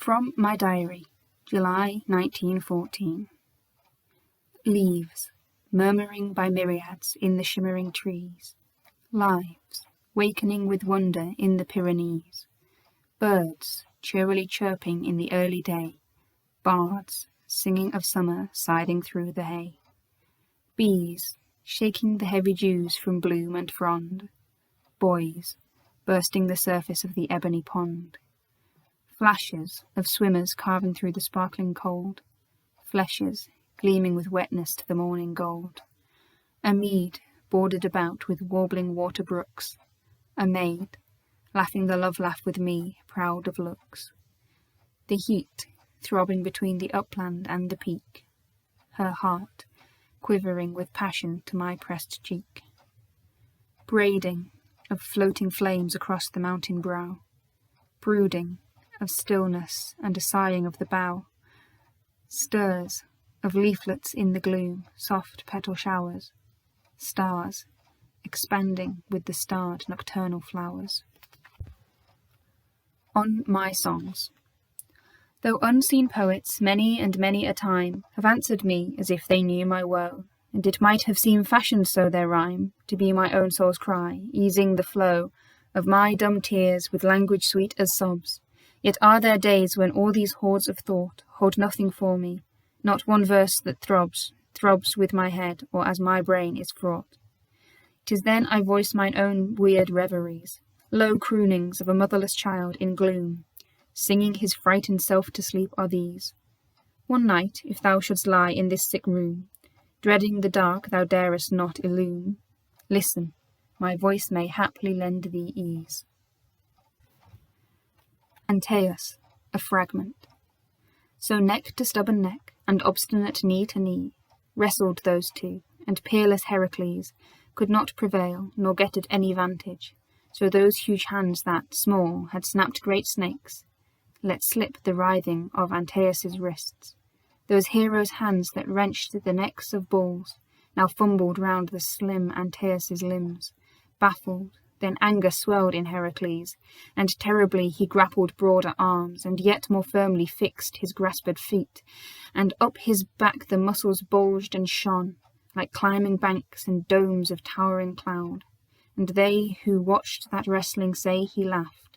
From my diary, July 1914. Leaves, murmuring by myriads in the shimmering trees. Lives, wakening with wonder in the Pyrenees. Birds, cheerily chirping in the early day. Bards, singing of summer siding through the hay. Bees, shaking the heavy dews from bloom and frond. Boys, bursting the surface of the ebony pond. Flashes of swimmers carving through the sparkling cold. Fleshes, gleaming with wetness to the morning gold. A mead, bordered about with warbling water brooks. A maid, laughing the love laugh with me, proud of looks. The heat, throbbing between the upland and the peak. Her heart, quivering with passion to my pressed cheek. Braiding of floating flames across the mountain brow. Brooding of stillness and a sighing of the bough. Stirs of leaflets in the gloom, soft petal showers. Stars, expanding with the starred nocturnal flowers. On my songs. Though unseen poets many and many a time have answered me as if they knew my woe, and it might have seemed fashioned so their rhyme, to be my own soul's cry, easing the flow of my dumb tears with language sweet as sobs, yet are there days when all these hordes of thought hold nothing for me, not one verse that throbs with my head, or as my brain is fraught. 'Tis then I voice mine own weird reveries, low croonings of a motherless child in gloom, singing his frightened self to sleep are these. One night, if thou shouldst lie in this sick room, dreading the dark thou darest not illume, listen, my voice may haply lend thee ease. Antaeus, a Fragment. So neck to stubborn neck, and obstinate knee to knee, wrestled those two, and peerless Heracles could not prevail, nor get at any vantage. So those huge hands that, small, had snapped great snakes, let slip the writhing of Antaeus' wrists. Those heroes' hands that wrenched the necks of bulls, now fumbled round the slim Antaeus' limbs, baffled. Then anger swelled in Heracles, and terribly he grappled broader arms, and yet more firmly fixed his grasped feet, and up his back the muscles bulged and shone, like climbing banks and domes of towering cloud, and they who watched that wrestling say he laughed,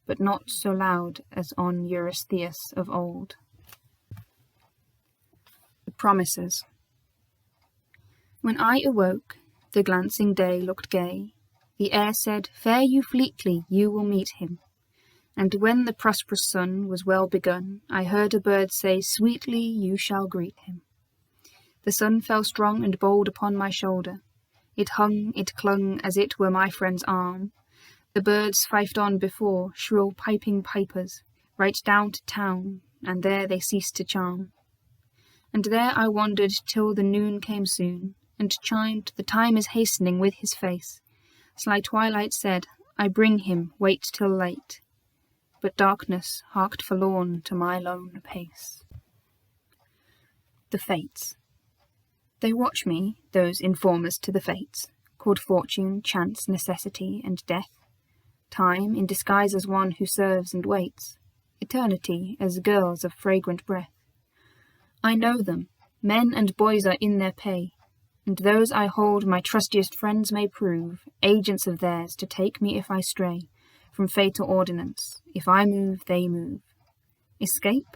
but not so loud as on Eurystheus of old. The Promises. When I awoke, the glancing day looked gay. The air said, "Fare you fleetly, you will meet him." And when the prosperous sun was well begun, I heard a bird say, "Sweetly you shall greet him." The sun fell strong and bold upon my shoulder. It hung, it clung, as it were my friend's arm. The birds fifed on before, shrill piping pipers, right down to town, and there they ceased to charm. And there I wandered till the noon came soon, and chimed, "The time is hastening with his face." Sly twilight said, "I bring him, wait till late." But darkness harked forlorn to my lone pace. The Fates. They watch me, those informers to the Fates, called Fortune, Chance, Necessity, and Death. Time in disguise as one who serves and waits. Eternity as girls of fragrant breath. I know them, men and boys are in their pay, and those I hold my trustiest friends may prove, agents of theirs to take me if I stray from fatal ordinance. If I move, they move. Escape?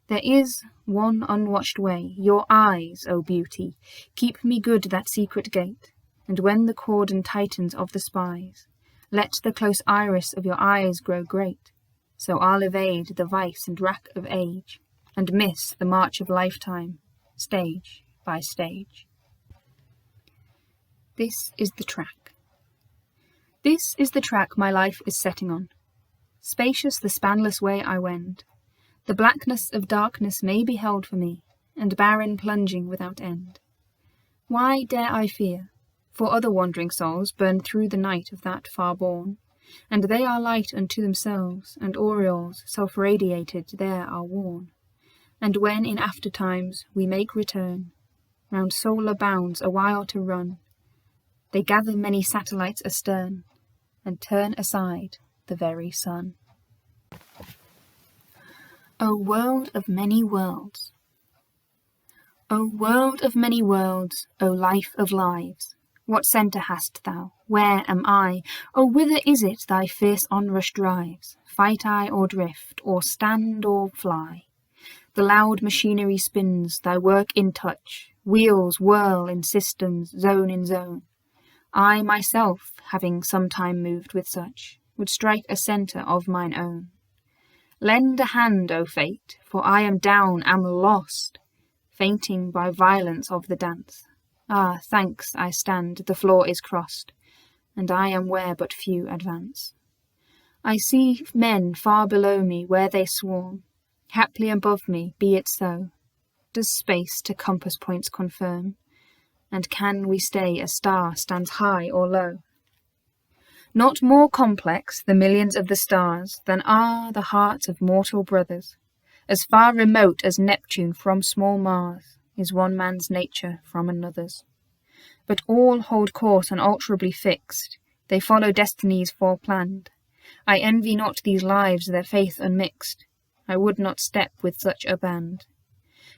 There is one unwatched way. Your eyes, O beauty, keep me good that secret gate, and when the cordon tightens of the spies, let the close iris of your eyes grow great, so I'll evade the vice and rack of age, and miss the march of lifetime, stage by stage. This is the track. This is the track my life is setting on. Spacious the spanless way I wend. The blackness of darkness may be held for me, and barren plunging without end. Why dare I fear? For other wandering souls burn through the night of that far bourne, and they are light unto themselves, and aureoles self-radiated there are worn. And when in after times we make return, round solar bounds a while to run, they gather many satellites astern, and turn aside the very sun. O world of many worlds! O world of many worlds, O life of lives! What centre hast thou? Where am I? O whither is it thy fierce onrush drives? Fight I or drift, or stand or fly? The loud machinery spins, thy work in touch, wheels whirl in systems, zone in zone. I myself, having sometime moved with such, would strike a centre of mine own. Lend a hand, O fate, for I am down, am lost, fainting by violence of the dance. Ah, thanks, I stand, the floor is crossed, and I am where but few advance. I see men far below me where they swarm, haply above me, be it so. Does space to compass points confirm? And can we stay a star stands high or low? Not more complex the millions of the stars than are the hearts of mortal brothers. As far remote as Neptune from small Mars is one man's nature from another's. But all hold course unalterably fixed, they follow destinies foreplanned. I envy not these lives their faith unmixed, I would not step with such a band.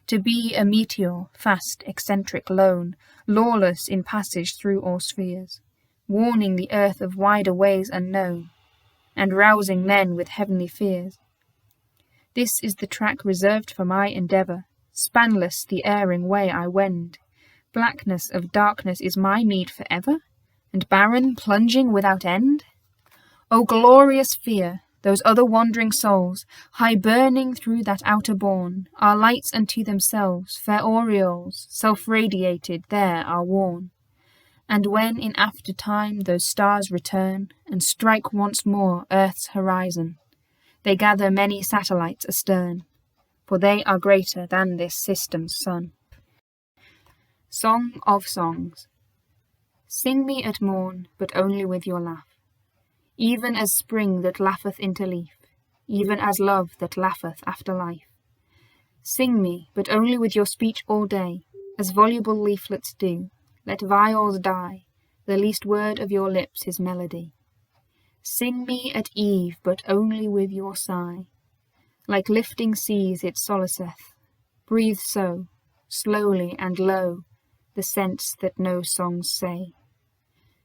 To be a meteor, fast, eccentric, lone, lawless in passage through all spheres, warning the earth of wider ways unknown, and rousing men with heavenly fears. This is the track reserved for my endeavour, spanless the erring way I wend. Blackness of darkness is my meed for ever, and barren plunging without end? O glorious fear! Those other wandering souls, high burning through that outer bourne, are lights unto themselves, fair aureoles, self-radiated, there are worn. And when in after time those stars return, and strike once more earth's horizon, they gather many satellites astern, for they are greater than this system's sun. Song of Songs. Sing me at morn, but only with your laugh, even as spring that laugheth into leaf, even as love that laugheth after life. Sing me, but only with your speech all day, as voluble leaflets do. Let viols die, the least word of your lips is melody. Sing me at eve, but only with your sigh, like lifting seas it solaceth. Breathe so, slowly and low, the sense that no songs say.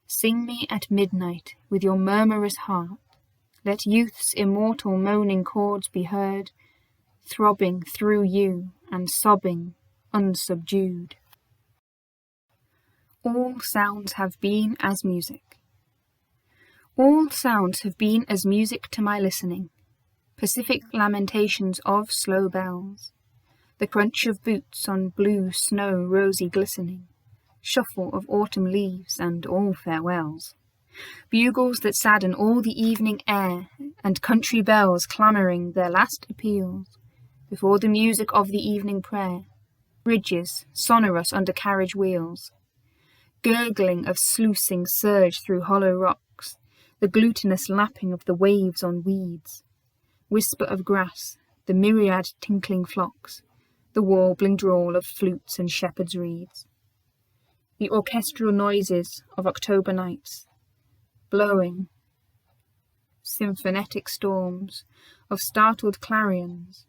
Sing me at midnight with your murmurous heart, let youth's immortal moaning chords be heard, throbbing through you and sobbing unsubdued. All sounds have been as music. All sounds have been as music to my listening, pacific lamentations of slow bells, the crunch of boots on blue snow rosy glistening, shuffle of autumn leaves and all farewells, bugles that sadden all the evening air, and country bells clamouring their last appeals before the music of the evening prayer, bridges sonorous under carriage wheels, gurgling of sluicing surge through hollow rocks, the glutinous lapping of the waves on weeds, whisper of grass, the myriad tinkling flocks, the warbling drawl of flutes and shepherds' reeds. The orchestral noises of October nights, blowing, symphonetic storms of startled clarions,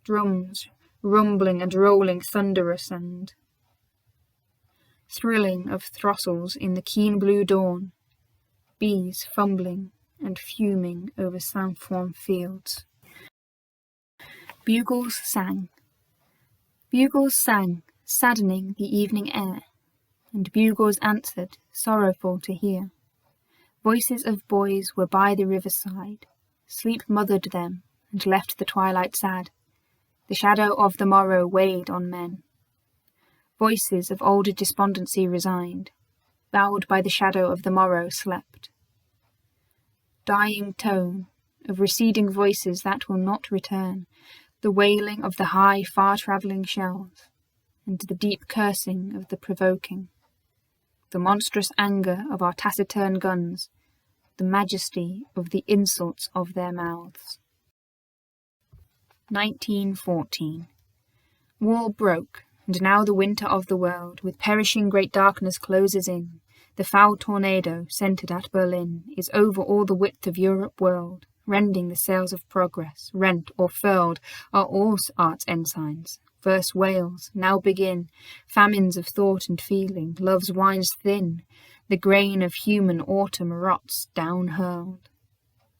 drums rumbling and rolling thunderous and thrilling of throstles in the keen blue dawn, bees fumbling and fuming over sainfoin fields. Bugles sang. Bugles sang, saddening the evening air, and bugles answered, sorrowful to hear. Voices of boys were by the riverside, sleep mothered them, and left the twilight sad. The shadow of the morrow weighed on men. Voices of older despondency resigned, bowed by the shadow of the morrow slept. Dying tone of receding voices that will not return, the wailing of the high, far-travelling shells, and the deep cursing of the provoking, the monstrous anger of our taciturn guns, the majesty of the insults of their mouths. 1914. War broke, and now the winter of the world, with perishing great darkness closes in. The foul tornado, centred at Berlin, is over all the width of Europe world, rending the sails of progress, rent or furled, are all art's ensigns. First wails, now begin, famines of thought and feeling, love's wines thin, the grain of human autumn rots down hurled.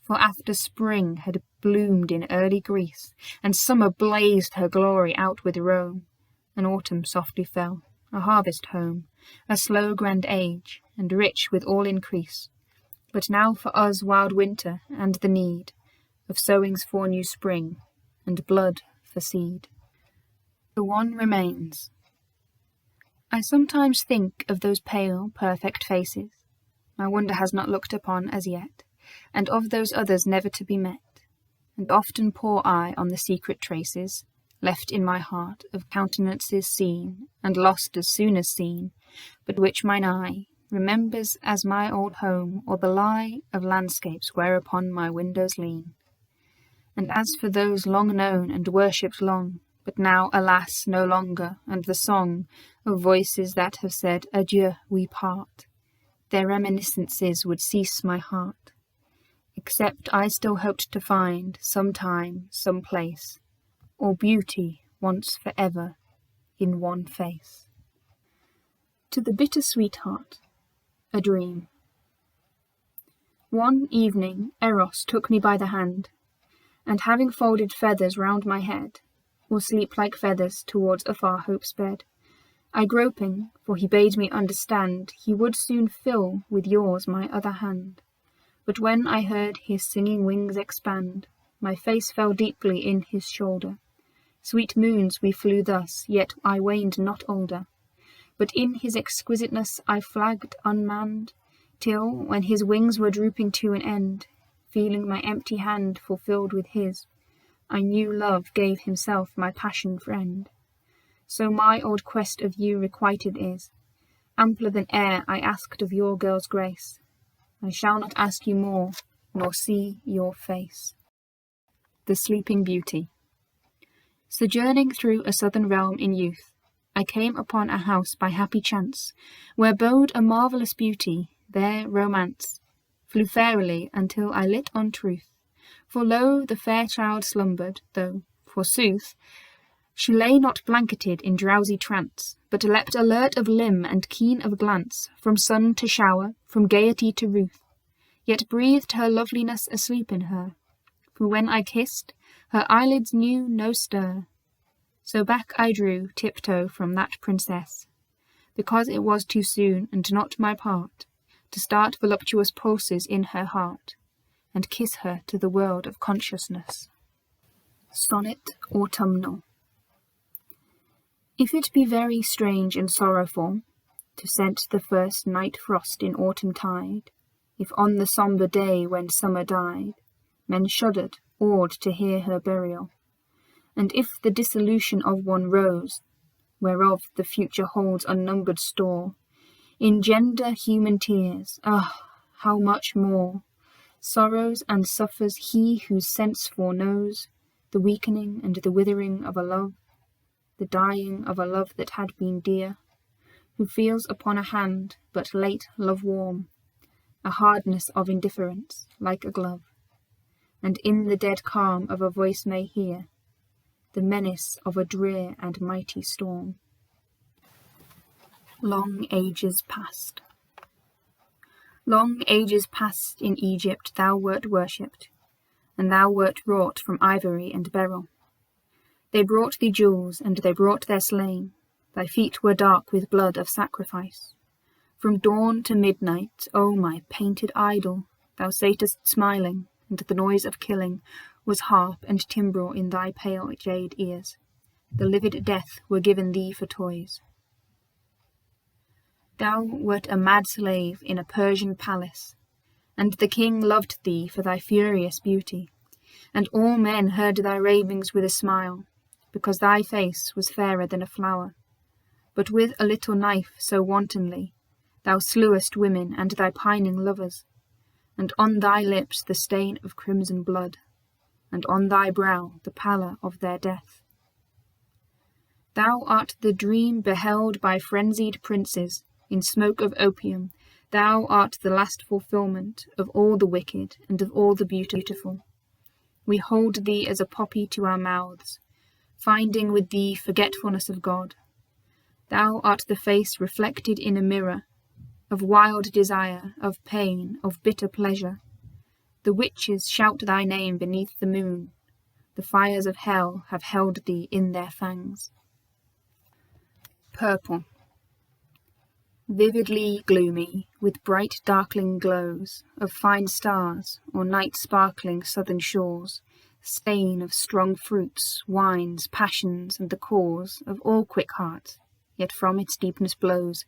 For after spring had bloomed in early Greece, and summer blazed her glory out with Rome, and autumn softly fell, a harvest home, a slow grand age, and rich with all increase. But now for us wild winter, and the need of sowings for new spring, and blood for seed. The one remains. I sometimes think of those pale, perfect faces my wonder has not looked upon as yet, and of those others never to be met, and often pore I on the secret traces left in my heart of countenances seen, and lost as soon as seen, but which mine eye remembers as my old home, or the lie of landscapes whereupon my windows lean. And as for those long known and worshipped long, but now, alas, no longer, and the song of voices that have said, adieu, we part, their reminiscences would cease my heart, except I still hoped to find, some time, some place, all beauty once for ever in one face. To the bitter sweetheart, a dream. One evening Eros took me by the hand, and having folded feathers round my head, will sleep like feathers towards a far hope's bed. I groping, for he bade me understand he would soon fill with yours my other hand. But when I heard his singing wings expand, my face fell deeply in his shoulder. Sweet moons we flew thus, yet I waned not older. But in his exquisiteness I flagged unmanned, till, when his wings were drooping to an end, feeling my empty hand fulfilled with his, I knew love gave himself my passion friend. So my old quest of you requited is, ampler than e'er I asked of your girl's grace. I shall not ask you more, nor see your face. The Sleeping Beauty. Sojourning through a southern realm in youth, I came upon a house by happy chance, where bode a marvellous beauty, there romance flew fairily until I lit on truth. For lo, the fair child slumbered, though, forsooth, she lay not blanketed in drowsy trance, but leapt alert of limb and keen of glance, from sun to shower, from gaiety to ruth, yet breathed her loveliness asleep in her. For when I kissed, her eyelids knew no stir. So back I drew tiptoe from that princess, because it was too soon, and not my part, to start voluptuous pulses in her heart, and kiss her to the world of consciousness. Sonnet Autumnal. If it be very strange and sorrowful to scent the first night frost in autumn tide, if on the sombre day when summer died, men shuddered, awed to hear her burial, and if the dissolution of one rose, whereof the future holds unnumbered store, engender human tears, ah, how much more sorrows and suffers he whose sense foreknows the weakening and the withering of a love, the dying of a love that had been dear, who feels upon a hand, but late love warm, a hardness of indifference like a glove, and in the dead calm of a voice may hear the menace of a drear and mighty storm. Long ages past. Long ages past in Egypt thou wert worshipped, and thou wert wrought from ivory and beryl. They brought thee jewels, and they brought their slain. Thy feet were dark with blood of sacrifice. From dawn to midnight, O my painted idol, thou satest smiling, and the noise of killing was harp and timbrel in thy pale jade ears. The livid death were given thee for toys. Thou wert a mad slave in a Persian palace, and the king loved thee for thy furious beauty, and all men heard thy ravings with a smile, because thy face was fairer than a flower. But with a little knife so wantonly thou slewest women and thy pining lovers, and on thy lips the stain of crimson blood, and on thy brow the pallor of their death. Thou art the dream beheld by frenzied princes in smoke of opium. Thou art the last fulfilment of all the wicked and of all the beautiful. we hold thee as a poppy to our mouths, finding with thee forgetfulness of God. Thou art the face reflected in a mirror, of wild desire, of pain, of bitter pleasure. The witches shout thy name beneath the moon. The fires of hell have held thee in their fangs. Purple. Vividly gloomy, with bright darkling glows of fine stars or night-sparkling southern shores, stain of strong fruits, wines, passions, and the cause of all quick hearts, yet from its deepness blows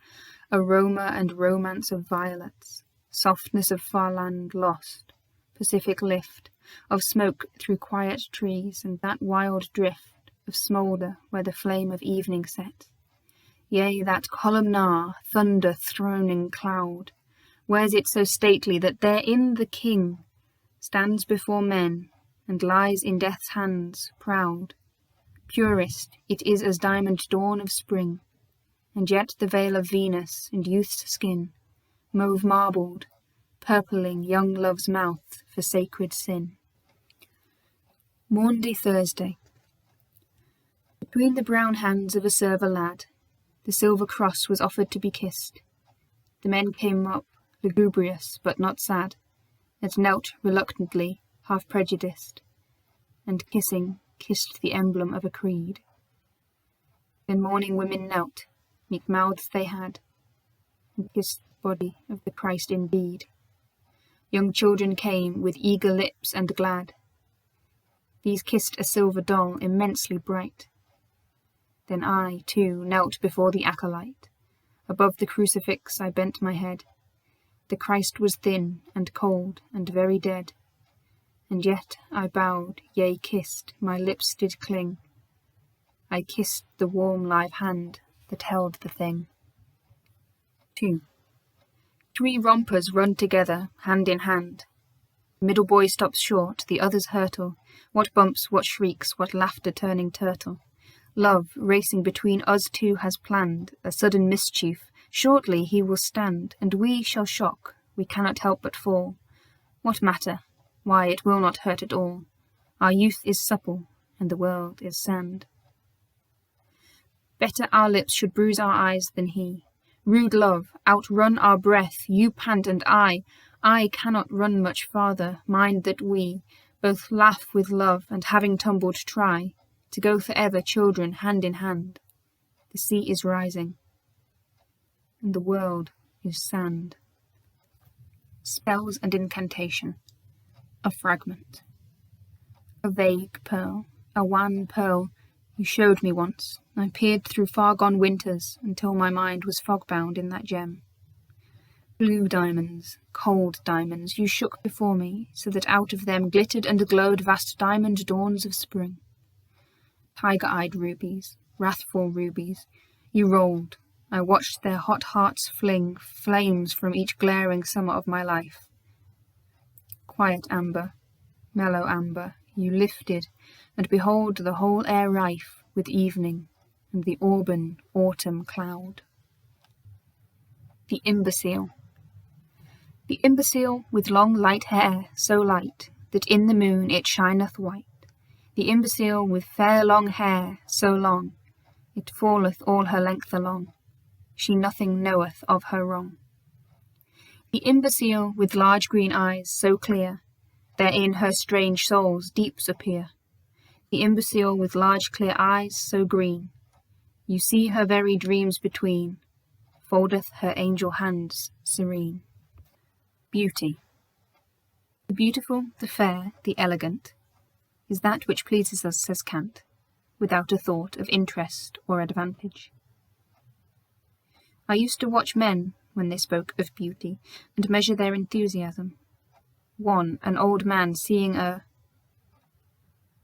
aroma and romance of violets, softness of far land lost, Pacific lift of smoke through quiet trees, and that wild drift of smoulder where the flame of evening sets. Yea, that columnar, thunder-throning cloud, wears it so stately that therein the king stands before men and lies in death's hands proud. Purest, it is as diamond dawn of spring, and yet the veil of Venus and youth's skin, mauve marbled, purpling young love's mouth for sacred sin. Maundy Thursday. Between the brown hands of a server lad, the silver cross was offered to be kissed. The men came up, lugubrious but not sad, and knelt reluctantly, half prejudiced, and kissing, kissed the emblem of a creed. Then mourning women knelt, meek mouths they had, and kissed the body of the Christ indeed. Young children came with eager lips and glad. These kissed a silver doll immensely bright. Then I, too, knelt before the acolyte. Above the crucifix I bent my head. The Christ was thin and cold and very dead. And yet I bowed, yea, kissed, my lips did cling. I kissed the warm live hand that held the thing. 2. 3 rompers run together, hand in hand. The middle boy stops short, the others hurtle. What bumps, what shrieks, what laughter turning turtle. Love, racing between us two, has planned a sudden mischief. Shortly he will stand, and we shall shock. We cannot help but fall. What matter? Why, it will not hurt at all. Our youth is supple, and the world is sand. Better our lips should bruise our eyes than he. Rude love, outrun our breath, you pant and I cannot run much farther, mind that we both laugh with love, and having tumbled try to go forever children hand in hand. The sea is rising, and the world is sand. Spells and Incantation. A Fragment. A vague pearl, a wan pearl, you showed me once. I peered through far-gone winters until my mind was fog-bound in that gem. Blue diamonds, cold diamonds, you shook before me, so that out of them glittered and glowed vast diamond dawns of spring. Tiger-eyed rubies, wrathful rubies, you rolled. I watched their hot hearts fling flames from each glaring summer of my life. Quiet amber, mellow amber, you lifted, and behold the whole air rife with evening and the auburn autumn cloud. The Imbecile. The imbecile with long light hair, so light that in the moon it shineth white. The imbecile with fair long hair, so long, it falleth all her length along. She nothing knoweth of her wrong. The imbecile with large green eyes, so clear, therein her strange soul's deeps appear. The imbecile with large clear eyes, so green, you see her very dreams between, foldeth her angel hands serene. Beauty. The beautiful, the fair, the elegant, is that which pleases us, says Kant, without a thought of interest or advantage. I used to watch men when they spoke of beauty, and measure their enthusiasm. One, an old man, seeing a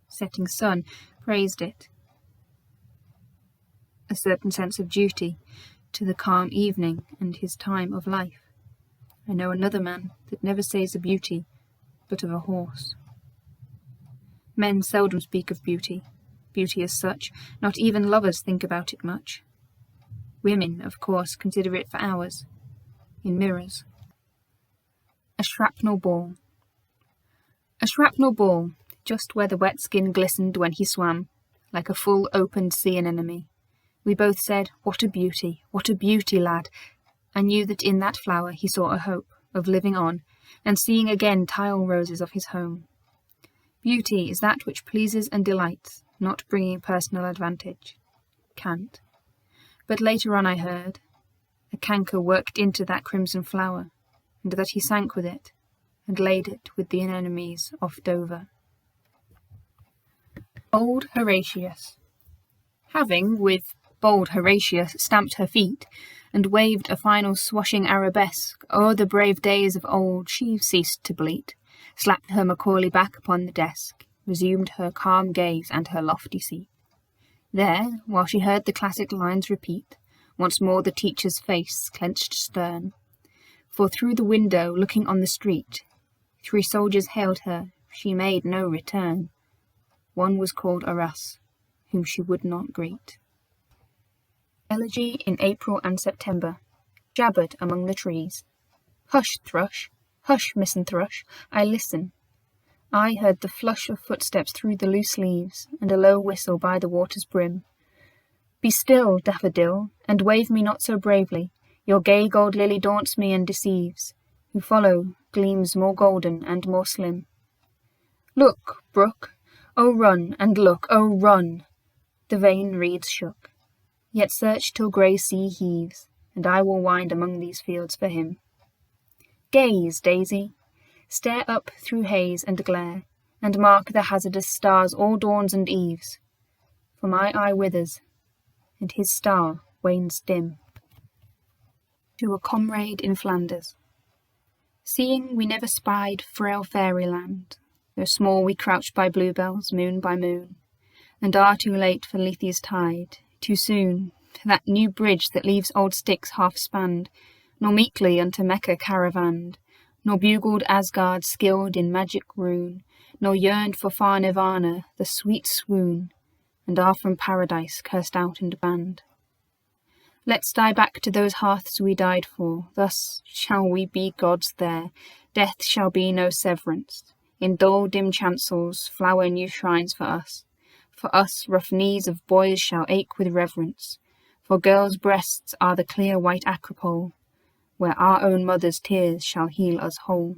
setting sun, praised it. A certain sense of duty to the calm evening and his time of life. I know another man that never says of beauty, but of a horse. Men seldom speak of beauty, beauty as such, not even lovers think about it much. Women, of course, consider it for hours, in mirrors. A Shrapnel Ball. A shrapnel ball, just where the wet skin glistened when he swam, like a full opened sea anemone. We both said, what a beauty, lad. I knew that in that flower he saw a hope of living on, and seeing again tile roses of his home. Beauty is that which pleases and delights, not bringing personal advantage. Cant. But later on I heard, a canker worked into that crimson flower, and that he sank with it, and laid it with the anemones off Dover. Bold Horatius. Having, with bold Horatius, stamped her feet, and waved a final swashing arabesque o'er the brave days of old, she ceased to bleat, slapped her Macaulay back upon the desk, resumed her calm gaze and her lofty seat. There, while she heard the classic lines repeat, once more the teacher's face clenched stern. For through the window, looking on the street, 3 soldiers hailed her, she made no return. One was called Arras, whom she would not greet. Elegy in April and September, jabbered among the trees. Hush, thrush, hush, misanthrush, I listen. I heard the flush of footsteps through the loose leaves, and a low whistle by the water's brim. Be still, daffodil, and wave me not so bravely. Your gay gold lily daunts me and deceives. Who follow gleams more golden and more slim. Look, brook, oh run, and look, oh run! The vain reeds shook. Yet search till grey sea heaves, and I will wind among these fields for him. Gaze, daisy, stare up through haze and glare, and mark the hazardous stars all dawns and eves. For my eye withers, and his star wanes dim. To a Comrade in Flanders. Seeing we never spied frail fairyland, though small we crouched by bluebells, moon by moon, and are too late for Lethe's tide, too soon to that new bridge that leaves old Styx half spanned, nor meekly unto Mecca caravanned, nor bugled Asgard skilled in magic rune, nor yearned for far Nirvana, the sweet swoon, and are from paradise cursed out and banned. Let's die back to those hearths we died for, thus shall we be gods there, death shall be no severance, in dull dim chancels flower new shrines for us rough knees of boys shall ache with reverence, for girls' breasts are the clear white acropole, where our own mother's tears shall heal us whole.